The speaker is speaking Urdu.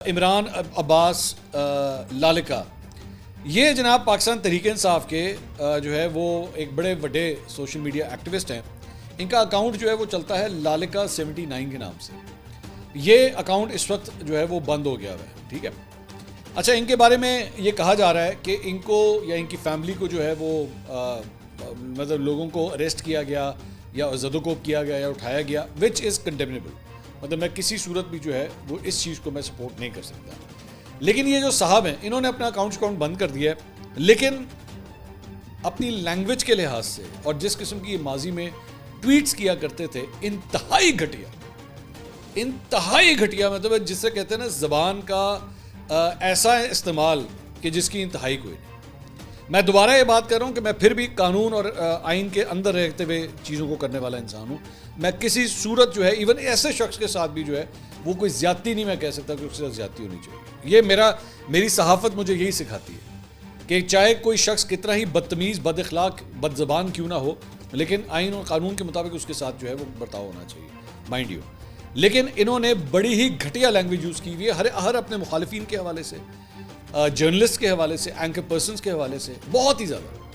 عمران عباس لالکا یہ جناب پاکستان تحریک انصاف کے جو ہے وہ ایک بڑے بڑے سوشل میڈیا ایکٹیوسٹ ہیں. ان کا اکاؤنٹ جو ہے وہ چلتا ہے لالکا 79 کے نام سے. یہ اکاؤنٹ اس وقت جو ہے وہ بند ہو گیا ہوا ہے. ٹھیک ہے. اچھا, ان کے بارے میں یہ کہا جا رہا ہے کہ ان کو یا ان کی فیملی کو جو ہے وہ مطلب لوگوں کو اریسٹ کیا گیا یا زدوکوب کیا گیا یا اٹھایا گیا, وچ از کنڈیمنیبل. مطلب میں کسی صورت بھی جو ہے وہ اس چیز کو میں سپورٹ نہیں کر سکتا. لیکن یہ جو صاحب ہیں انہوں نے اپنا اکاؤنٹ بند کر دیا ہے, لیکن اپنی لینگویج کے لحاظ سے اور جس قسم کی ماضی میں ٹویٹس کیا کرتے تھے انتہائی گھٹیا مطلب جس سے کہتے ہیں نا زبان کا ایسا استعمال کہ جس کی انتہائی کوئی نہیں. میں دوبارہ یہ بات کر رہا ہوں کہ میں پھر بھی قانون اور آئین کے اندر رہتے ہوئے چیزوں کو کرنے والا انسان ہوں. میں کسی صورت جو ہے ایون ایسے شخص کے ساتھ بھی جو ہے وہ کوئی زیادتی نہیں میں کہہ سکتا کہ اس کے ساتھ زیادتی ہونی چاہیے. یہ میری صحافت مجھے یہی سکھاتی ہے کہ چاہے کوئی شخص کتنا ہی بدتمیز, بد اخلاق, بد زبان کیوں نہ ہو, لیکن آئین اور قانون کے مطابق اس کے ساتھ جو ہے وہ برتاؤ ہونا چاہیے, مائنڈ یو. لیکن انہوں نے بڑی ہی گھٹیا لینگویج یوز کی ہوئی ہے ہر اپنے مخالفین کے حوالے سے, جرنلسٹ کے حوالے سے, اینکر پرسنز کے حوالے سے, بہت ہی زیادہ.